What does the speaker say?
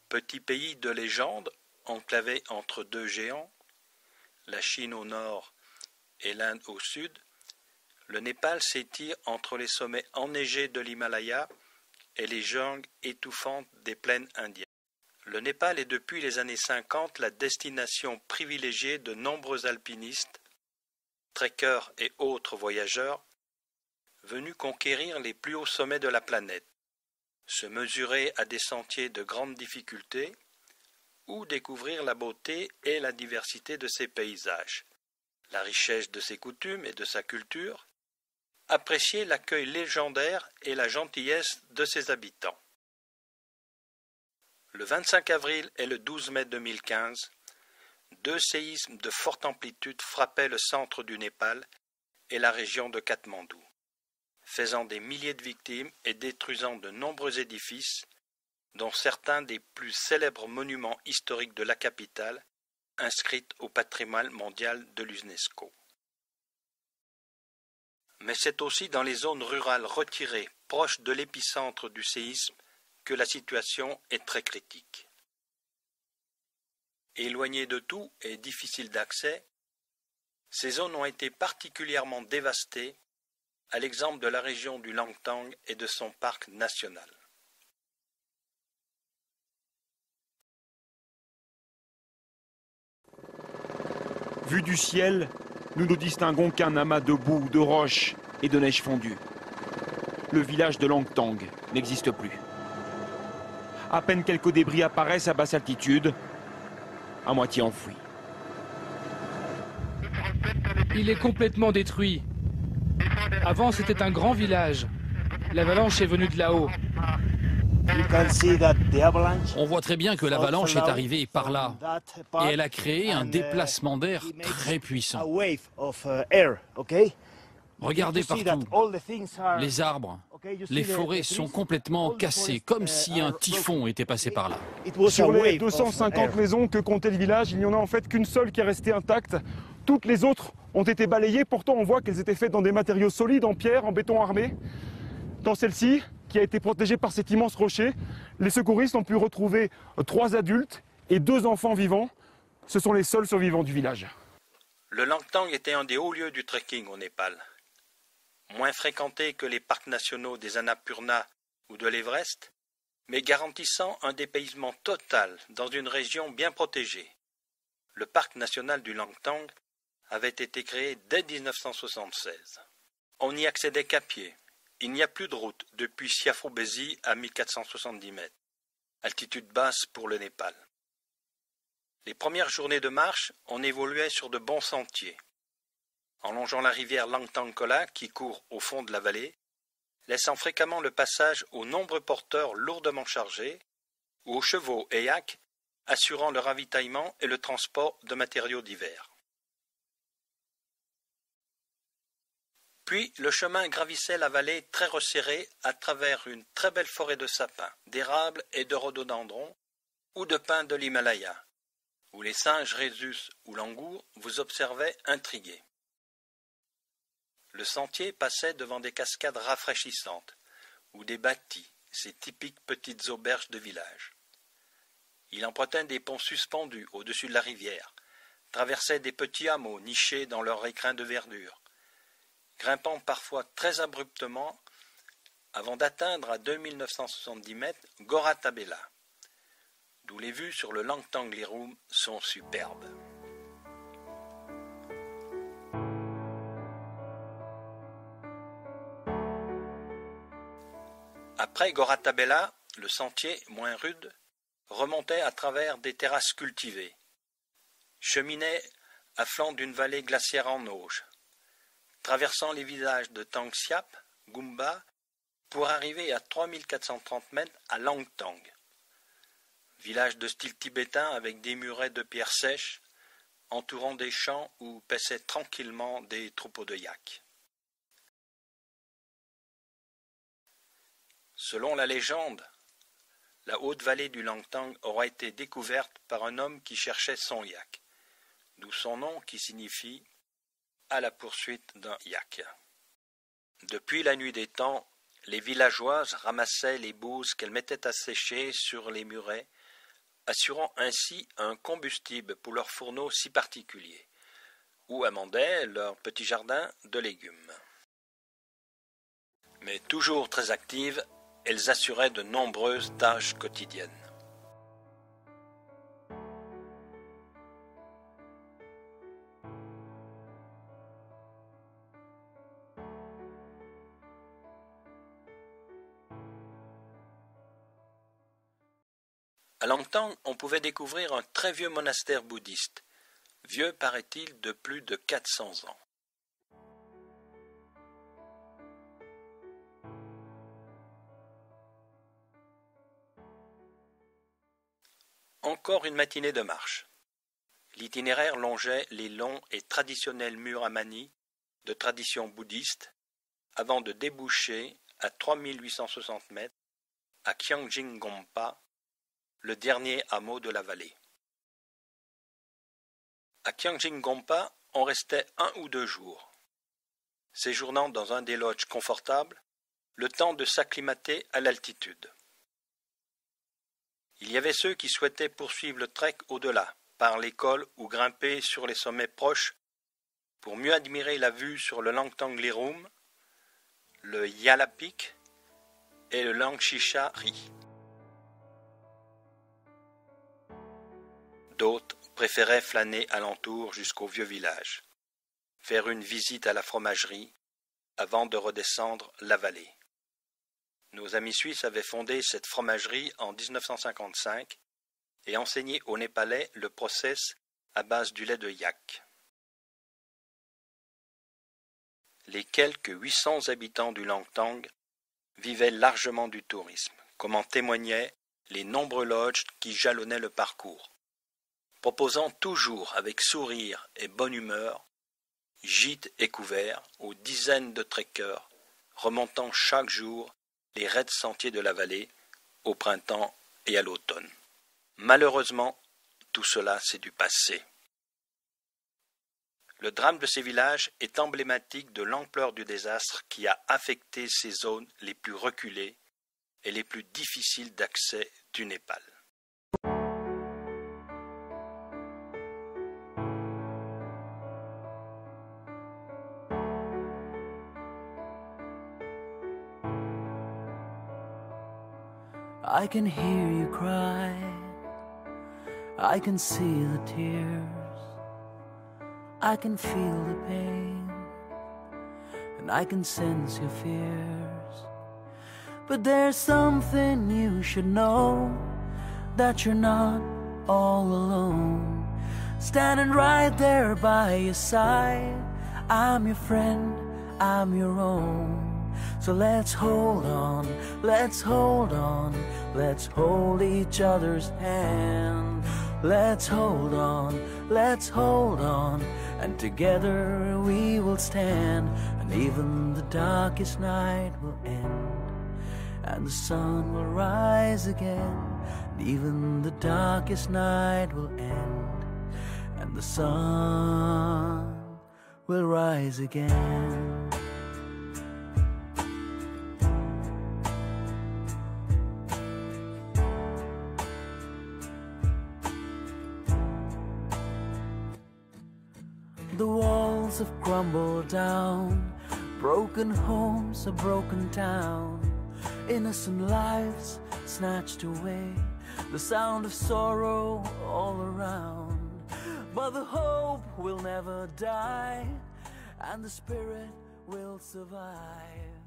Petit pays de légende, enclavé entre deux géants, la Chine au nord et l'Inde au sud, le Népal s'étire entre les sommets enneigés de l'Himalaya et les jungles étouffantes des plaines indiennes. Le Népal est depuis les années 50 la destination privilégiée de nombreux alpinistes, trekkers et autres voyageurs venus conquérir les plus hauts sommets de la planète, se mesurer à des sentiers de grande difficulté ou découvrir la beauté et la diversité de ses paysages, la richesse de ses coutumes et de sa culture, apprécier l'accueil légendaire et la gentillesse de ses habitants. Le 25 avril et le 12 mai 2015, deux séismes de forte amplitude frappaient le centre du Népal et la région de Katmandou, faisant des milliers de victimes et détruisant de nombreux édifices, dont certains des plus célèbres monuments historiques de la capitale, inscrits au patrimoine mondial de l'UNESCO. Mais c'est aussi dans les zones rurales retirées, proches de l'épicentre du séisme, que la situation est très critique. Éloignées de tout et difficiles d'accès, ces zones ont été particulièrement dévastées, à l'exemple de la région du Langtang et de son parc national. Vu du ciel, nous ne distinguons qu'un amas de boue, de roches et de neige fondue. Le village de Langtang n'existe plus. À peine quelques débris apparaissent à basse altitude, à moitié enfouis. Il est complètement détruit. Avant, c'était un grand village. L'avalanche est venue de là-haut. On voit très bien que l'avalanche est arrivée par là et elle a créé un déplacement d'air très puissant. Regardez partout, les arbres, les forêts sont complètement cassées, comme si un typhon était passé par là. Sur les 250 maisons que comptait le village, il n'y en a en fait qu'une seule qui est restée intacte. Toutes les autres ont été balayées, pourtant on voit qu'elles étaient faites dans des matériaux solides, en pierre, en béton armé. Dans celle-ci, qui a été protégée par cet immense rocher, les secouristes ont pu retrouver 3 adultes et 2 enfants vivants. Ce sont les seuls survivants du village. Le Langtang était un des hauts lieux du trekking au Népal. Moins fréquenté que les parcs nationaux des Annapurna ou de l'Everest, mais garantissant un dépaysement total dans une région bien protégée. Le parc national du Langtang avait été créé dès 1976. On n'y accédait qu'à pied. Il n'y a plus de route depuis Siaphobesi à 1470 mètres, altitude basse pour le Népal. Les premières journées de marche, on évoluait sur de bons sentiers. En longeant la rivière Langtang Khola qui court au fond de la vallée, laissant fréquemment le passage aux nombreux porteurs lourdement chargés ou aux chevaux et yaks assurant le ravitaillement et le transport de matériaux divers. Puis le chemin gravissait la vallée très resserrée à travers une très belle forêt de sapins, d'érables et de rhododendrons ou de pins de l'Himalaya, où les singes rhésus ou langours vous observaient intrigués. Le sentier passait devant des cascades rafraîchissantes, ou des bâtis, ces typiques petites auberges de village. Il empruntait des ponts suspendus au-dessus de la rivière, traversait des petits hameaux nichés dans leurs écrins de verdure, grimpant parfois très abruptement avant d'atteindre à 2970 mètres Goratabella, d'où les vues sur le Langtang Lirum sont superbes. Après Goratabella, le sentier, moins rude, remontait à travers des terrasses cultivées, cheminait à flanc d'une vallée glaciaire en auge, traversant les villages de Tangsiap, Gumba, pour arriver à 3430 mètres à Langtang, village de style tibétain avec des murets de pierres sèches, entourant des champs où paissaient tranquillement des troupeaux de yaks. Selon la légende, la haute vallée du Langtang aura été découverte par un homme qui cherchait son yak, d'où son nom qui signifie « à la poursuite d'un yak ». Depuis la nuit des temps, les villageoises ramassaient les bouses qu'elles mettaient à sécher sur les murets assurant ainsi un combustible pour leurs fourneaux si particuliers, où amendaient leur petit jardin de légumes. Mais toujours très actives, elles assuraient de nombreuses tâches quotidiennes. À Langtang, on pouvait découvrir un très vieux monastère bouddhiste, vieux paraît-il de plus de 400 ans. Encore une matinée de marche. L'itinéraire longeait les longs et traditionnels murs amani de tradition bouddhiste avant de déboucher à 3860 mètres à Kyangjin-gompa, le dernier hameau de la vallée. À Kyangjin-gompa, on restait 1 ou 2 jours, séjournant dans un des lodges confortables, le temps de s'acclimater à l'altitude. Il y avait ceux qui souhaitaient poursuivre le trek au-delà, par les cols ou grimper sur les sommets proches pour mieux admirer la vue sur le Langtang Lirum, le Yalapik et le Langshisha Ri. D'autres préféraient flâner alentour jusqu'au vieux village, faire une visite à la fromagerie avant de redescendre la vallée. Nos amis suisses avaient fondé cette fromagerie en 1955 et enseigné aux Népalais le process à base du lait de yak. Les quelques 800 habitants du Langtang vivaient largement du tourisme, comme en témoignaient les nombreux lodges qui jalonnaient le parcours, proposant toujours avec sourire et bonne humeur gîtes et couverts aux dizaines de trekkers remontant chaque jour les raides sentiers de la vallée au printemps et à l'automne. Malheureusement, tout cela c'est du passé. Le drame de ces villages est emblématique de l'ampleur du désastre qui a affecté ces zones les plus reculées et les plus difficiles d'accès du Népal. I can hear you cry, I can see the tears, I can feel the pain, and I can sense your fears. But there's something you should know, that you're not all alone. Standing right there by your side, I'm your friend, I'm your own. So let's hold on, let's hold on, let's hold each other's hand. Let's hold on, let's hold on, and together we will stand. And even the darkest night will end, and the sun will rise again. And even the darkest night will end, and the sun will rise again. The walls have crumbled down, broken homes, a broken town, innocent lives snatched away, the sound of sorrow all around. But the hope will never die, and the spirit will survive.